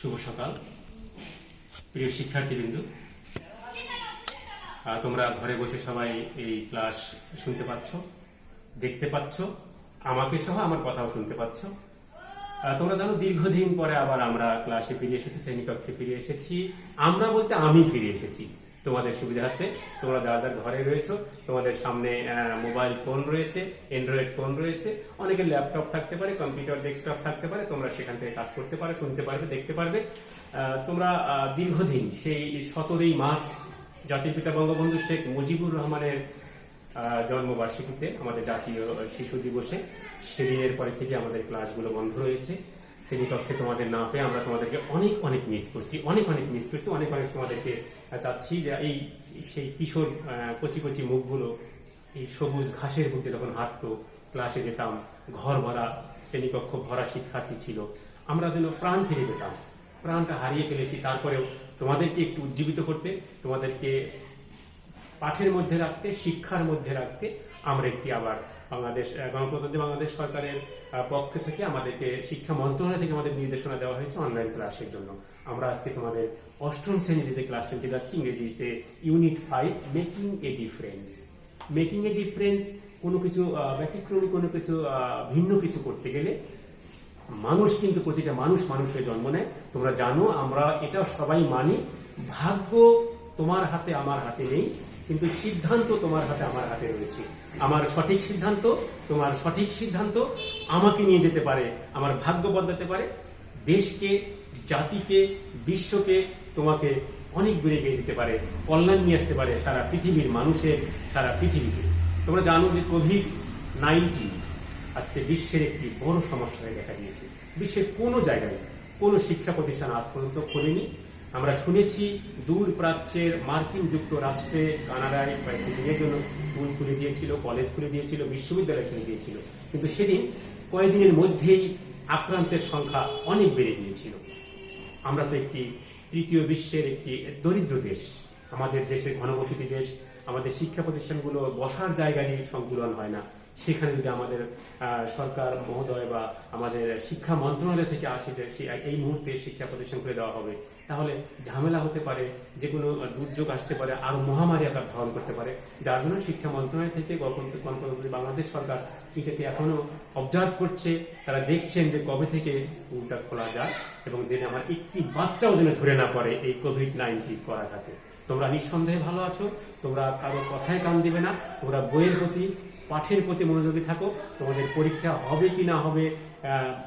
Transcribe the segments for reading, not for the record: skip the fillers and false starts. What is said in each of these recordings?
শুভ সকাল প্রিয় শিক্ষার্থীবৃন্দ, তোমরা ঘরে বসে সবাই এই ক্লাস শুনতে পাচ্ছ, দেখতে পাচ্ছ, আমাকে সহ আমার কথাও শুনতে পাচ্ছ। তোমরা জানো দীর্ঘদিন পরে আবার আমরা ক্লাসে ফিরে এসেছি, শ্রেণীকক্ষে ফিরে এসেছি। আমরা বলতে আমি ফিরে এসেছি তোমাদের সুবিধার্থে। তোমরা যার যার ঘরে রয়েছো, তোমাদের সামনে মোবাইল ফোন রয়েছে, অ্যান্ড্রয়েড ফোন রয়েছে, অনেকের ল্যাপটপ থাকতে পারে, কম্পিউটার ডেস্কটপ থাকতে পারে। তোমরা সেখান থেকে কাজ করতে পারো, শুনতে পারবে, দেখতে পারবে। তোমরা দীর্ঘদিন সেই 17ই মার্চ জাতির পিতা বঙ্গবন্ধু শেখ মুজিবুর রহমানের জন্মবার্ষিকীতে, আমাদের জাতীয় শিশু দিবসে, সেদিনের পরে থেকে আমাদের ক্লাসগুলো বন্ধ রয়েছে। শ্রেণীকক্ষে তোমাদের না পেয়ে আমরা তোমাদেরকে অনেক অনেক মিস করছি, অনেক তোমাদেরকে চাচ্ছি যে এই সেই কিশোর কচি কচি মুখগুলো এই সবুজ ঘাসের মধ্যে যখন হাঁটতো, ক্লাসে যেতাম, ঘর ভরা শ্রেণীকক্ষ ভরা শিক্ষার্থী ছিল, আমরা যেন প্রাণ ফিরে পেতাম। প্রাণটা হারিয়ে ফেলেছি। তারপরেও তোমাদেরকে একটু উজ্জীবিত করতে, তোমাদেরকে পাঠের মধ্যে রাখতে, শিক্ষার মধ্যে রাখতে আমরা একটি আবার গণপ্রজাতন্ত্রী বাংলাদেশ সরকারের পক্ষ থেকে আমাদেরকে শিক্ষা মন্ত্রণালয় থেকে আমাদের নির্দেশনা দেওয়া হয়েছে অনলাইন ক্লাসের জন্য। আমরা আজকে তোমাদের 8ম শ্রেণীতে যে ক্লাস নিতে যাচ্ছি, ইংরেজিতে unit 5, making a difference. Making a difference, কোনো কিছু ব্যতিক্রমী, কোনো কিছু ভিন্ন কিছু করতে গেলে মানুষ কিন্তু প্রতিটা মানুষের জন্ম নেয়। তোমরা জানো, আমরা এটা সবাই মানি। ভাগ্য তোমার হাতে আমার হাতে নেই, কিন্তু সিদ্ধান্ত তোমার হাতে আমার হাতে রয়েছে। আমার সঠিক সিদ্ধান্ত, তোমার সঠিক সিদ্ধান্ত আমাকে নিয়ে যেতে পারে, আমার ভাগ্য বদলাতে পারে, দেশকে, জাতিকে, বিশ্বকে, তোমাকে অনেক দূরে এগিয়ে দিতে পারে, কল্যাণ নিয়ে আসতে পারে সারা পৃথিবীর মানুষের, সারা পৃথিবীতে। তোমরা জানো যে কোভিড-19 আজকে বিশ্বের একটি বড় সমস্যা হয়ে দেখা দিয়েছে। বিশ্বের কোনো জায়গায় কোনো শিক্ষা প্রতিষ্ঠান আজ পর্যন্ত খোলেনি। আমরা শুনেছি দূর প্রাচ্যের মার্কিন যুক্তরাষ্ট্রে, কানাডায় কয়েকদিনের জন্য স্কুল খুলে দিয়েছিল, কলেজ খুলে দিয়েছিল, বিশ্ববিদ্যালয় খুলে দিয়েছিল, কিন্তু সেদিন কয়েকদিনের মধ্যেই আক্রান্তের সংখ্যা অনেক বেড়ে গিয়েছিল। আমরা তো একটি তৃতীয় বিশ্বের একটি দরিদ্র দেশ, আমাদের দেশের ঘনবসতি দেশ, আমাদের শিক্ষা প্রতিষ্ঠানগুলো বসার জায়গা নিয়ে সংকুলন হয় না। সেখানে যদি আমাদের সরকার মহোদয় বা আমাদের শিক্ষা মন্ত্রণালয় থেকে আসে যে এই মুহূর্তে শিক্ষা প্রতিষ্ঠান খুলে দেওয়া হবে, তাহলে ঝামেলা হতে পারে, যে কোনো দুর্যোগ আসতে পারে, আরো মহামারী আকার ধারণ করতে পারে। যার জন্য শিক্ষা মন্ত্রণালয় থেকে গণপ্রজাতন্ত্রী বাংলাদেশ সরকার এটাকে এখনো অবজার্ভ করছে। তারা দেখছেন যে কবে থেকে স্কুলটা খোলা যায় এবং যেন আমার একটি বাচ্চাও যেন ধরে না পড়ে এই কোভিড-19 করাঘাতে। তোমরা নিঃসন্দেহে ভালো আছো, তোমরা কারো কথায় কান দিবে না, তোমরা বইয়ের প্রতি, পাঠের প্রতি মনোযোগী থাকো। তোমাদের পরীক্ষা হবে কি না হবে,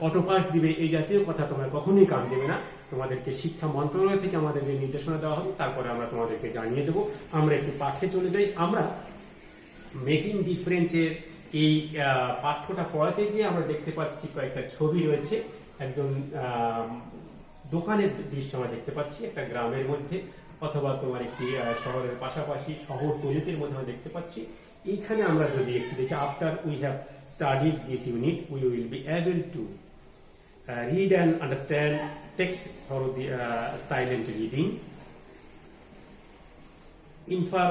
অটোপাস দিবে, এই জাতীয় কথা তোমরা কখনোই কান দেবে না। তোমাদেরকে শিক্ষা মন্ত্রণালয় থেকে আমাদের যে নির্দেশনা দেওয়া হবে, তারপরে আমরা তোমাদেরকে জানিয়ে দেবো। আমরা একটু পাঠে চলে যাই। আমরা মেকিং ডিফারেন্সের এই পাঠ্যটা পড়াতে গিয়ে আমরা দেখতে পাচ্ছি কয়েকটা ছবি রয়েছে। একজন দোকানের দৃশ্য আমরা দেখতে পাচ্ছি, একটা গ্রামের মধ্যে অথবা তোমার একটি শহরের পাশাপাশি শহর তলিতের মধ্যে আমরা দেখতে পাচ্ছি। এইখানে আমরা যদি একটু দেখি, after we have studied this unit we will be able to read and understand text for the silent reading, infer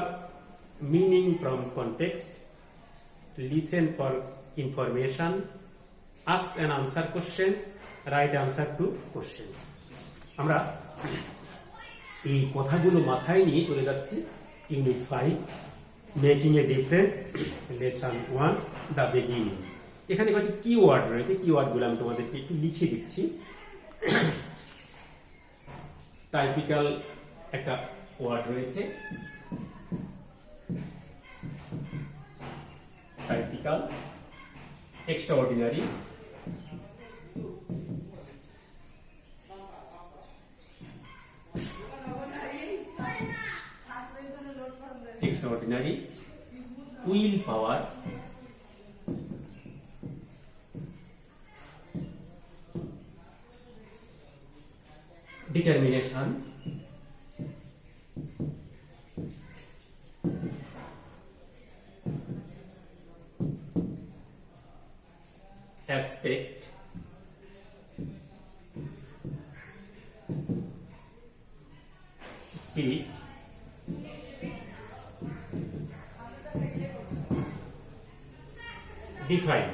meaning from context, listen for information, ask and answer questions, write answer to questions. আমরা এই কথাগুলো মাথায় নিয়ে চলে যাচ্ছি unit 5, making a difference, lesson 1, the beginning. এখানে কয়েকটি keyword রয়েছে, কিওয়ার্ডগুলো আমি তোমাদেরকে একটু লিখে দিচ্ছি। টাইপিক্যাল একটা ওয়ার্ড রয়েছে, typical, extraordinary, will power, determination, aspect, speed, define.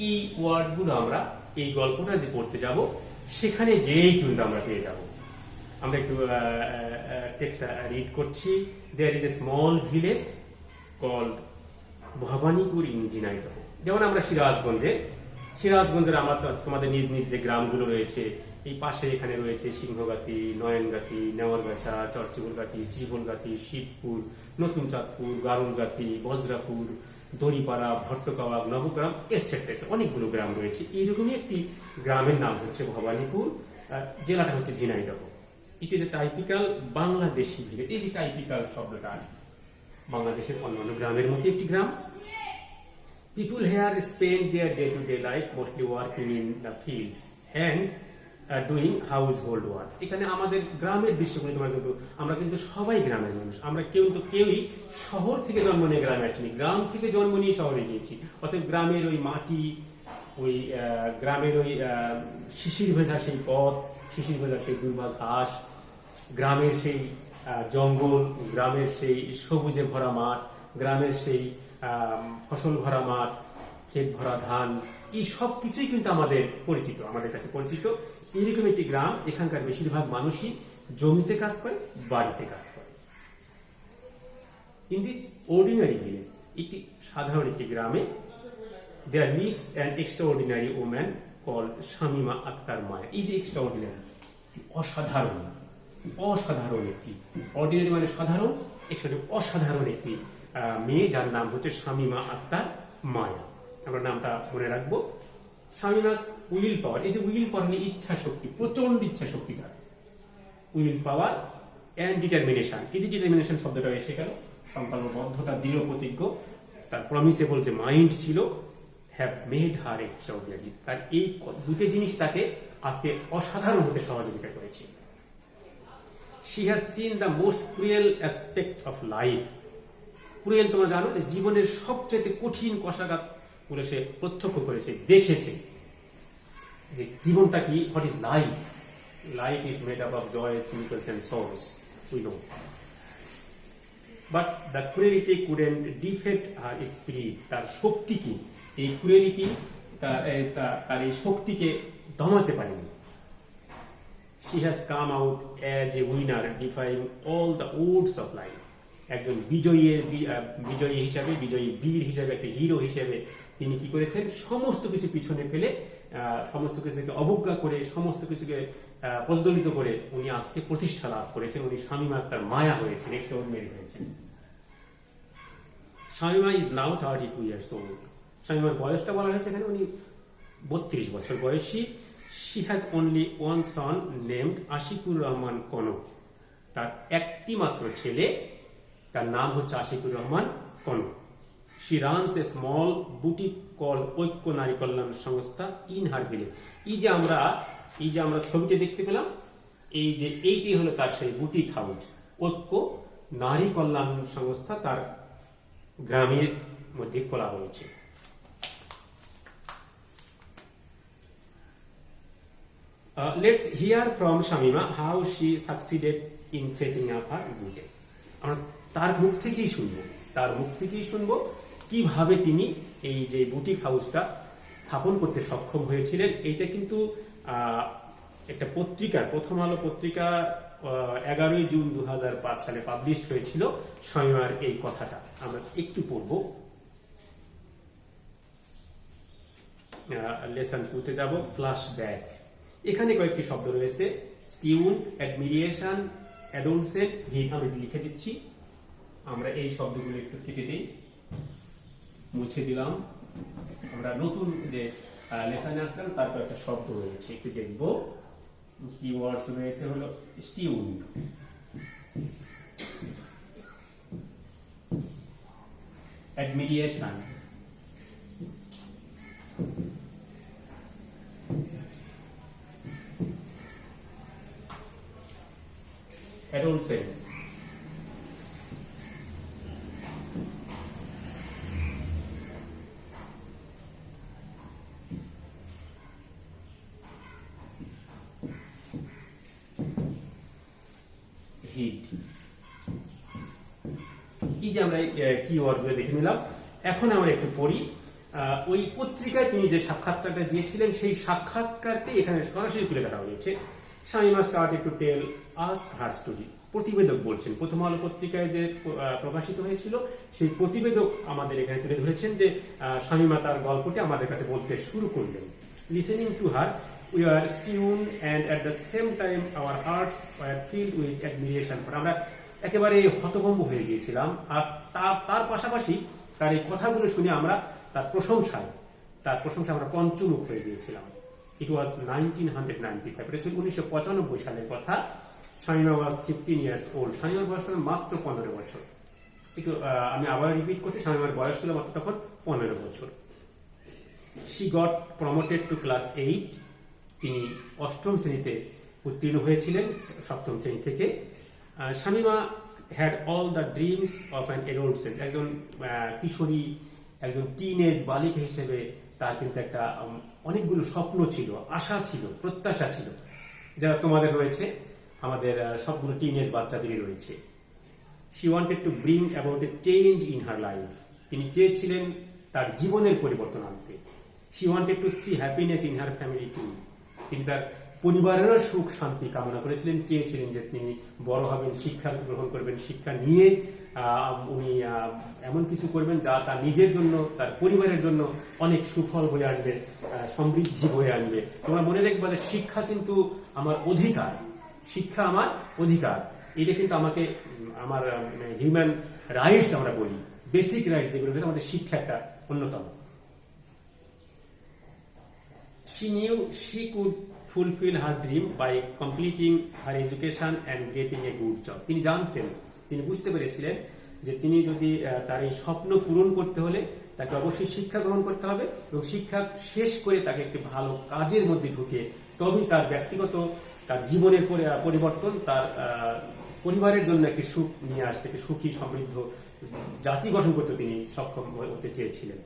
এই ওয়ার্ডগুলো আমরা এই গল্পটা যে পড়তে যাব সেখানে যেই কিন্তু আমরা পেয়ে যাব। আমরা একটু টেক্সটটা রিড করছি। There is a small village called Bhabanipur in Jhenaidah. যেমন আমরা সিরাজগঞ্জের আমরা তোমাদের নিজ নিজ যে গ্রামগুলো রয়েছে, এই পাশে এখানে রয়েছে সিংহগাতি, নয়নগাতি, নেওয়ারগাছা, চরচিপুরগাতি, শ্রীবলগাতি, শিবপুর, নতুন চাঁদপুর, গারুলগাতি, বজরাপুর, দড়িপাড়া, ভট্টকাওয়া, নবগ্রাম, এটসেট্রা অনেকগুলো গ্রাম রয়েছে। এইরকমই একটি গ্রামের নাম হচ্ছে ভবানীপুর, জেলাটা হচ্ছে Jhenaidah. It is a typical Bangladeshi village. এই যে টাইপিক্যাল শব্দটা বাংলাদেশের অন্যান্য গ্রামের মধ্যে একটি গ্রাম। People here spend their day-to-day life mostly working in the fields and doing household work. এখানে আমাদের গ্রামের দৃশ্যগুলো তোমার কিন্তু আমরা কিন্তু সবাই গ্রামের মানুষ। আমরা কেউই শহর থেকে জন্ম নিয়ে গ্রামে আসিনি, গ্রাম থেকে জন্ম নিয়ে শহরে গিয়েছি। অতএব গ্রামের ওই মাটি, ওই গ্রামের ওই শিশির ভেজা সেই পথ, শিশির ভেজা সেই দুর্বা ঘাস, গ্রামের সেই জঙ্গল, গ্রামের সেই সবুজে ভরা মাঠ, গ্রামের সেই ফসল ভরা মাঠ, ক্ষেত ভরা ধান, এই সব কিছুই কিন্তু আমাদের কাছে পরিচিত। এইরকম একটি গ্রাম, এখানকার বেশিরভাগ মানুষই জমিতে কাজ করে, বাড়িতে কাজ করে। ইন দিস অর্ডিনারি ভিলেজ, সাধারণ একটি গ্রামে, there lives an extraordinary woman called Shamima Akter Maya. এই যে এক্সট্রাঅর্ডিনারি, অসাধারণ একটি, অর্ডিনারি মানে সাধারণ, অসাধারণ একটি মেয়ে, যার নাম হচ্ছে শামিমা আক্তার মায়া। আমরা নামটা মনে রাখবো। শামিমাস উইল পাওয়ার, এই যে উইল পাওয়ার মানে ইচ্ছা শক্তি, প্রচন্ড ইচ্ছা শক্তি যার, উইল পাওয়ার অ্যান্ড ডিটারমিনেশন। এই যে ডিটারমিনেশন শব্দটা এসে গেল, সংকল্পবদ্ধতা, দৃঢ় প্রতিজ্ঞ, তার প্রমিসেবল যে মাইন্ড ছিল, হ্যাভ মেড হার এক্সট্রাঅর্ডিনারি। তার এই দুটো জিনিস তাকে আজকে অসাধারণ হতে সহযোগিতা করেছে। She has seen the most cruel aspect of life. Cruel তোমরা জানো যে জীবনের সবচেয়ে কঠিন কষাঘাত করে সে প্রত্যক্ষ করেছে, দেখেছে যে জীবনটা কি, what is life. Life is made up of joys, mutuals and sorrows, we know. But the cruelty couldn't defeat her spirit. তার শক্তি কি, এই ক্রুয়েলিটি তার এই শক্তিকে দমাতে পারেনি। She has come out as a winner, defying all the odds of life. একজন বিজয়ী হিসাবে, বিজয়ী বীর হিসাবে, একটা হিরো হিসেবে তিনি কি করেছেন, সমস্ত কিছু পিছনে ফেলে, সমস্ত কিছুকে অবজ্ঞা করে, সমস্ত কিছুকে প্রজ্বলিত করে উনি আজকে প্রতিষ্ঠা লাভ করেছেন। উনি শামিমা আক্তার মায়া হয়েছেন, এক্সট্রাঅর্ডিনারি হয়েছেন। Shamima is now 32 years old. শামিমার বয়সটা বলা হয়েছে এখানে, উনি 32 বছর বয়সী। She has only one son named Ashikur Rahman Kanak. তার একটি মাত্র ছেলে, তার নাম হচ্ছে Ashikur Rahman Kanak. She runs a small boutique called ঐক্য নারী কল্যাণ সংস্থা in her village. এই যে আমরা ছবিতে দেখতে পেলাম, এইটি হলো তার সেই বুটিক হাউস, ঐক্য নারী কল্যাণ সংস্থা তার গ্রামের মধ্যে খোলা হয়েছে। Let's hear from Shamima how she succeeded in setting up her boutique. আমরা তার মুখ থেকেই শুনবো কিভাবে তিনি এই যে বুটিক হাউসটা স্থাপন করতে সক্ষম হয়েছিলেন। এইটা কিন্তু একটা পত্রিকার, প্রথম আলো পত্রিকা 11 জুন 2005 সালে পাবলিশ হয়েছিল শামিমার এই কথাটা। আমরা একটু পড়বো। লেসন 2 যাব, ফ্ল্যাশব্যাক। এখানে কয়েকটি শব্দ রয়েছে, স্টিউন, অ্যাডমিরিয়েশন, অ্যাডোলসেন্ট, হিট। আমি লিখে দিচ্ছি, আমরা এই শব্দগুলো একটু কেটে দিই, মুছে দিলাম। আমরা নতুন যে লেসনে আসলাম তার কয়েকটা শব্দ রয়েছে, একটু দেখবো। কিওয়ার্ডস রয়েছে হলো স্টিউন, অ্যাডমিরিয়েশন, adolescence, হিট। এই যে আমরা কিওয়ার্ডগুলো দেখে নিলাম, এখন আমরা একটু পড়ি। ওই পত্রিকায় তিনি যে সাক্ষাৎকারটা দিয়েছিলেন সেই সাক্ষাৎকারটি এখানে সরাসরি তুলে ধরা হয়েছে। Shamima started to tell us her story. প্রতিবেদক বলছেন, প্রথম আলো পত্রিকায় যে প্রকাশিত হয়েছিল সেই প্রতিবেদক আমাদের এখানে তুলে ধরেছেন যে শামীমা তার গল্পটি আমাদের কাছে বলতে শুরু করলেন। Listening to her we were stunned and at the same time our hearts were filled with admiration. আমরা একেবারে হতভম্ব হয়ে গিয়েছিলাম, আর তার পাশাপাশি তার এই কথাগুলো শুনে আমরা তার প্রশংসায় আমরা পঞ্চমুখ হয়ে গিয়েছিলাম। ইট ওয়াজ 1995, এটা ছিল 1995 সালের কথা। শামীমা ওয়াজ 15 years old। শামীমার বয়স ছিল মাত্র 15 বছর। একটু আমি আবার রিপিট করছি, শামীমার বয়স ছিল মাত্র তখন 15 বছর। She got promoted to class 8। তিনি 8ম শ্রেণীতে উত্তীর্ণ হয়েছিলেন, 7ম শ্রেণী থেকে। Shamima had all the dreams of an adolescent. একজন কিশোরী, একজন টিনেজ বালিকা হিসেবে তার কিন্তু একটা অনেকগুলো স্বপ্ন ছিল, আশা ছিল, প্রত্যাশা ছিল, যারা তোমাদের রয়েছে, আমাদের সবগুলো টিনেজ বাচ্চাদেরই রয়েছে। She wanted to bring about a change in her life. তিনি চেয়েছিলেন তার জীবনের পরিবর্তন আনতে। She wanted to see happiness in her family too. তিনি তার পরিবারেরও সুখ শান্তি কামনা করেছিলেন, চেয়েছিলেন যে তিনি বড় হবেন, শিক্ষা গ্রহণ করবেন, শিক্ষা নিয়ে উনি এমন কিছু করবেন যা তার নিজের জন্য, তার পরিবারের জন্য অনেক সুফল বয়ে আনবে, সমৃদ্ধি বয়ে আনবে। তোমরা মনে রাখবে যে শিক্ষা কিন্তু আমার অধিকার, শিক্ষা আমার অধিকার। এটা কিন্তু আমাকে আমার হিউম্যান রাইটস আমরা বলি, বেসিক রাইটস, যেগুলো আমাদের শিক্ষা একটা অন্যতম। She knew she could fulfill her dream by completing her education and getting a good job. তিনি জানতেন, তিনি বুঝতে পেরেছিলেন যে তিনি যদি তার এই স্বপ্ন পূরণ করতে হলে তাকে অবশ্যই শিক্ষা গ্রহণ করতে হবে, এবং শিক্ষা শেষ করে তাকে একটি ভালো কাজের মধ্যে ঢুকে তবেই তার ব্যক্তিগত, তার জীবনের পরিবর্তন, তার পরিবারের জন্য একটি সুখ নিয়ে আসতে, একটি সুখী সমৃদ্ধ জাতি গঠন করতে তিনি সক্ষম হতে চেয়েছিলেন।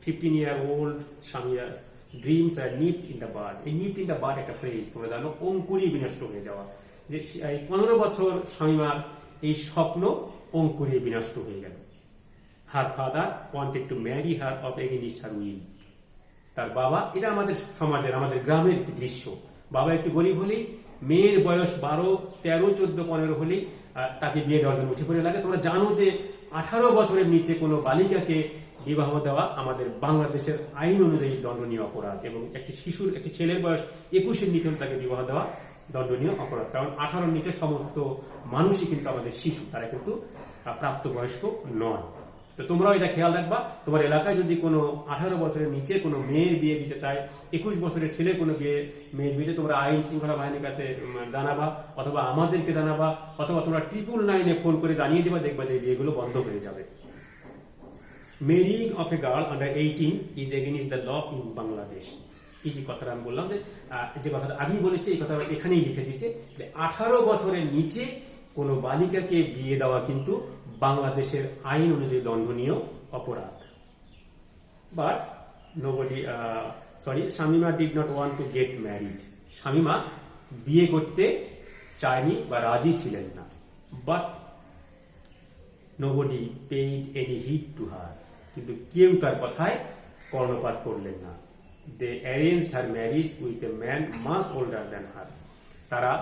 15-year-old Shamima dreams are nipped in the bud. এই নিপড ইন দ্য বাড একটা ফ্রেজ, তোমরা জানো, অঙ্কুরে বিনষ্ট হয়ে যাওয়া। যে 15 বছর শামীমার এই স্বপ্ন অঙ্কুরে বিনষ্ট হয়ে গেল। Her father wanted to marry her of against her will. তার বাবা, এটা আমাদের সমাজের, আমাদের গ্রামের একটি দৃশ্য। বাবা একটু গরিব হলেই, মেয়ের বয়স 12, 13, 14, 15 হলেই তাকে বিয়ে দেওয়ার জন্য উঠে পড়ে লাগে। তোমরা জানো যে 18 বছরের নিচে কোনো বালিকাকে বিবাহ দেওয়া আমাদের বাংলাদেশের আইন অনুযায়ী দণ্ডনীয় অপরাধ, এবং একটি ছেলের বয়স 21-এর নিচে তাকে বিবাহ দেওয়া দণ্ডনীয় অপরাধ। কারণ 18-র নিচে সমস্ত মানুষই কিন্তু আমাদের শিশু, তারা কিন্তু প্রাপ্তবয়স্ক নয়। তো তোমরাও এটা খেয়াল রাখবা, তোমার এলাকায় যদি কোনো 18 বছরের নিচে কোনো মেয়ের বিয়ে দিতে চায়, 21 বছরের ছেলে কোনো মেয়ের বিয়েতে, তোমরা আইন শৃঙ্খলা বাহিনীর কাছে জানাবা, অথবা আমাদেরকে জানাবা, অথবা তোমরা 999-এ ফোন করে জানিয়ে দিবা, দেখবা যে এই বিয়েগুলো বন্ধ হয়ে যাবে। Marrying of a girl under 18 is against the law in Bangladesh. এই যে কথাটা আমি বললাম, যে কথাটা আগেই বলেছি, এই কথাটা এখানেই লিখে দিছে যে 18 বছরের নিচে কোনো বালিকাকে বিয়ে দেওয়া কিন্তু বাংলাদেশের আইন অনুযায়ী দণ্ডনীয় অপরাধ। But Shamima did not want to get married. Shamima বিয়ে করতে চায়নি বা রাজি ছিলেন না। But nobody paid any heed to her. কিন্তু কেউ তার কথায় কর্ণপাত করলেন না। They arranged her marriage with a man much older than her. তারা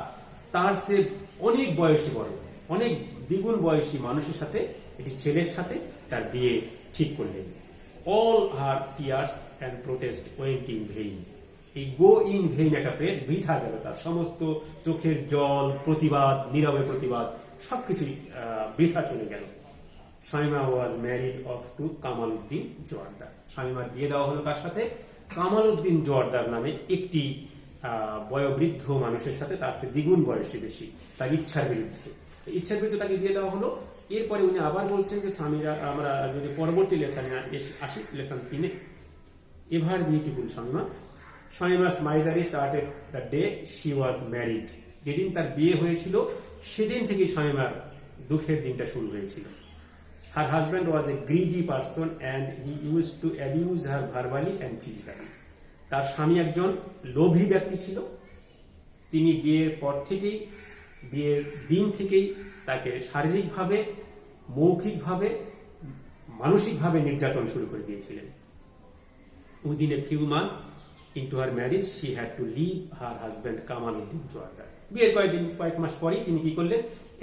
তার চেয়ে অনেক বয়সী, বড়, অনেক দ্বিগুণ বয়সী মানুষের সাথে, একটি ছেলের সাথে তার বিয়ে ঠিক করলেন। All her tears and protest went in vain. এই গো ইন ভেইন একটা ফ্রেজ, বৃথা গেল তার সমস্ত চোখের জল, প্রতিবাদ, নীরবে প্রতিবাদ, সবকিছুই বৃথা চলে গেল। Shamima was married of to Kamal Uddin Joardar. শামীমার বিয়ে দেওয়া হলো কার সাথে? কামাল উদ্দিন জোয়ারদার নামে একটি বয়োবৃদ্ধ মানুষের সাথে, তার চেয়ে দ্বিগুণ বয়সী বেশি, তার ইচ্ছার বিরুদ্ধে তাকে বিয়ে দেওয়া হলো। এরপরে উনি আবার বলছেন যে শামীমা, আমরা যদি পরবর্তী লেসনে আসি, লেসন 3-এ, ever beautiful Shamima's misery started the day she was married. যেদিন তার বিয়ে হয়েছিল সেদিন থেকে শামীমার দুঃখের দিনটা শুরু হয়েছিল। Her husband was a greedy person and he used to abuse her verbally and physically. তার স্বামী একজন লোভী ব্যক্তি ছিল। তিনি বিয়ের পর থেকেই, বিয়ের দিন থেকেই তাকে শারীরিকভাবে, মৌখিকভাবে, মানসিকভাবে নির্যাতন শুরু করে দিয়েছিলেন। Within a few months into her marriage, she had to leave her husband Kamaluddin Jawardar. বিয়ের কয়েক মাস পরেই তিনি কি করলেন,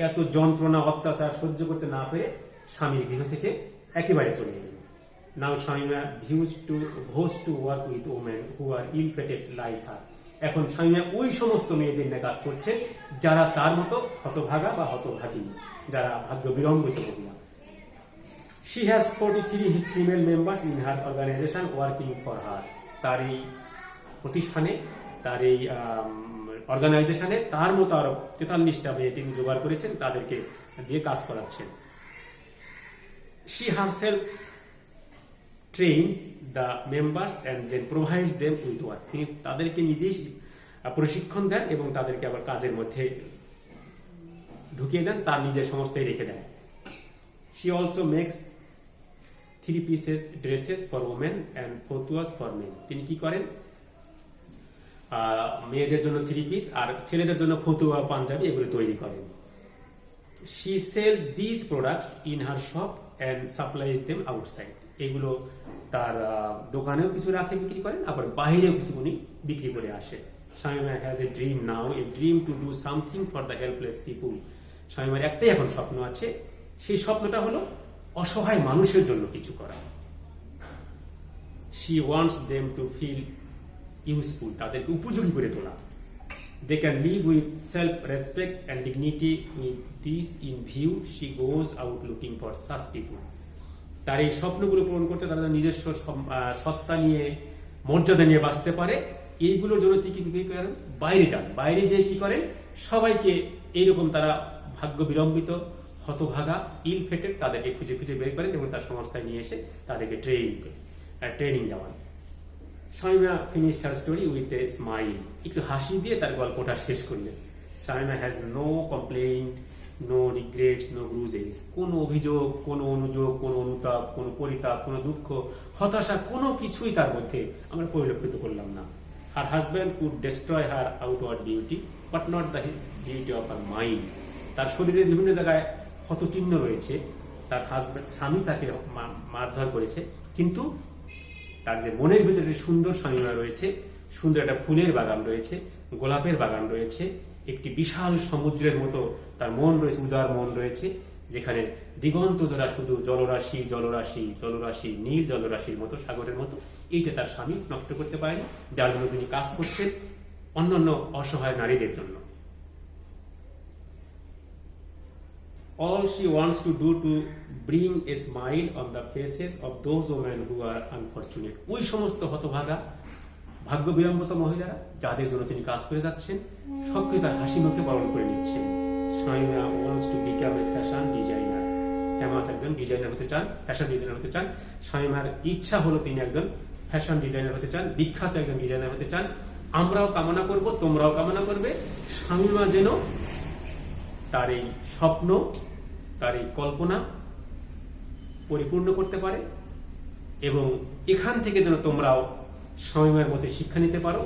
এত যন্ত্রণা অত্যাচার সহ্য করতে না পেরে স্বামীর গৃহ থেকে একেবারে চলে গেলেন। Now Shamima vowed to work with women who are ill-fated like her. এখন স্বামীমা ওই সমস্ত মেয়েদের নিয়ে কাজ করছেন যারা তার মতো হতভাগা বা হতভাগিনী, যারা ভাগ্য বিড়ম্বিত মহিলা। She has 43 female members in her organization working for her. তার এই প্রতিষ্ঠানে, তার এই অর্গানাইজেশনে তার মতো আরো 43টা মেয়ে তিনি জোগাড় করেছেন, তাদেরকে দিয়ে কাজ করাচ্ছেন। She herself trains the members and then provides them with work. তিনি তাদেরকে নিজেই প্রশিক্ষণ দেন এবং তাদেরকে আবার কাজের মধ্যে ঢুকিয়ে দেন, তার নিজের সমস্তই রেখে দেন। She also makes 3 pieces dresses for women and ফতুয়াস for men. তিনি কি করেন, মেয়েদের জন্য 3 পিস আর ছেলেদের জন্য ফতুয়া পাঞ্জাবি এগুলো তৈরি করেন। She sells these products in her shop and supplies them outside. এগুলো তার দোকানেও কিছু রাখে বিক্রি করেন, আবার বাইরেও কিছু উনি বিক্রি করে আসে। Shamima has a dream now, a dream to do something for the helpless people. শামীমার একটাই এখন স্বপ্ন আছে, সেই স্বপ্নটা হলো অসহায় মানুষের জন্য কিছু করা। She wants them to feel useful, তাদেরকে উপযোগী করে তোলা। They can live with self-respect and dignity. With this in view, she goes out looking for such people. তার এই স্বপ্নগুলো পূরণ করতে তারা নিজস্ব সত্তা নিয়ে, মর্যাদা নিয়ে বাঁচতে পারে, এইগুলোর জন্য তিনি কি করেন, বাইরে যান। বাইরে যেয়ে কি করেন, সবাইকে এইরকম তারা ভাগ্য বিড়ম্বিত, হতভাগা, ইল ফেটেড তাদেরকে খুঁজে খুঁজে বের করেন এবং তার সংস্থায় নিয়ে এসে তাদেরকে training Dewan. Shamima finished her story with a smile. একটু হাসি দিয়ে তার গল্পটা শেষ করলেন। Shamima has no complaint, no regrets, no bruises. কোনো অভিযোগ, কোনো অনুযোগ, কোনো অনুতাপ, কোনো পরিতাপ, কোনো দুঃখ, হতাশা কোনো কিছুই তার মধ্যে আমরা পরিলক্ষিত করলাম না। Her husband could destroy her outward beauty, but not the beauty of her mind. তার শরীরের বিভিন্ন জায়গায় ক্ষতচিহ্ন রয়েছে, তার স্বামী তাকে মারধর করেছে, কিন্তু তার যে মনের ভিতরে সুন্দর শামিমা রয়েছে, সুন্দর একটা ফুলের বাগান রয়েছে, গোলাপের বাগান রয়েছে, একটি বিশাল সমুদ্রের মতো তার মন রয়েছে, উদার মন রয়েছে, যেখানে দিগন্ত জোড়া শুধু জলরাশি জলরাশি জলরাশি, নীল জলরাশির মতো, সাগরের মতো। এইটা তার স্বামী নষ্ট করতে পারেনি, যার জন্য তিনি কাজ করছেন অন্যান্য অসহায় নারীদের জন্য। All she wants to do to bring a smile on the faces of those women who are unfortunate. ওই সমস্ত হতভাগা, ভাগ্য বিড়ম্বিত মহিলারা যাদের জন্য তিনি কাজ করে যাচ্ছেন, সবকিছু তার হাসি মুখে বরণ করে নিচ্ছেন। Shamima wants to become a fashion designer. Famous একজন ডিজাইনার হতে চান, ফ্যাশন ডিজাইনার হতে চান। শামিমার ইচ্ছা হলো তিনি একজন ফ্যাশন ডিজাইনার হতে চান, বিখ্যাত একজন ডিজাইনার হতে চান। আমরাও কামনা করব, তোমরাও কামনা করবে, শামিমা যেন তার এই স্বপ্ন, তার এই কল্পনা পরিপূর্ণ করতে পারে এবং এখান থেকে যেন তোমরাও শামিমার মতো শিক্ষা নিতে পারো।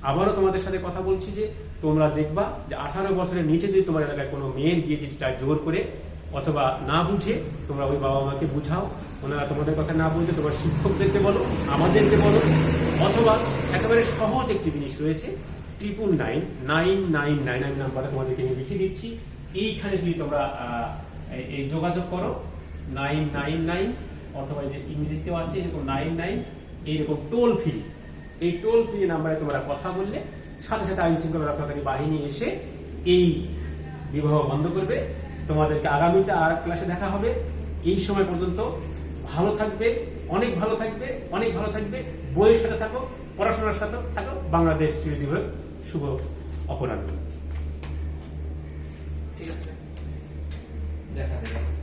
আবারও তোমাদের সাথে কথা বলছি যে তোমরা দেখবা যে 18 বছরের নিচে যদি তোমার এলাকায় কোনো মেয়ের বিয়ে দিতে চায় জোর করে অথবা না বুঝে, তোমরা ওই বাবা মাকে বুঝাও, ওনারা তোমাদের কথা না বুঝে তোমার শিক্ষকদেরকে বলো, আমাদেরকে বলো, অথবা একেবারে সহজ একটি জিনিস রয়েছে 99999 আমি নাম্বারটা তোমাদেরকে লিখে দিচ্ছি। এইখানে যদি তোমরা এই যোগাযোগ করো 999 অথবা যে ইংরেজিতেও আছে এরকম 99 এইরকম টোল ফ্রি, এই টোল ফ্রি নাম্বারে তোমরা কথা বললে সাথে সাথে আইন শৃঙ্খলা রক্ষাকারী বাহিনী এসে এই বিবাহ বন্ধ করবে। তোমাদেরকে আগামীতে আর ক্লাসে দেখা হবে। এই সময় পর্যন্ত ভালো থাকবে, অনেক ভালো থাকবে, অনেক ভালো থাকবে। বইয়ের সাথে থাকো, পড়াশোনার সাথে থাকো। বাংলাদেশ চিরজীবন শুভ অপরাহ্ন। ঠিক আছে, দেখা যাবে।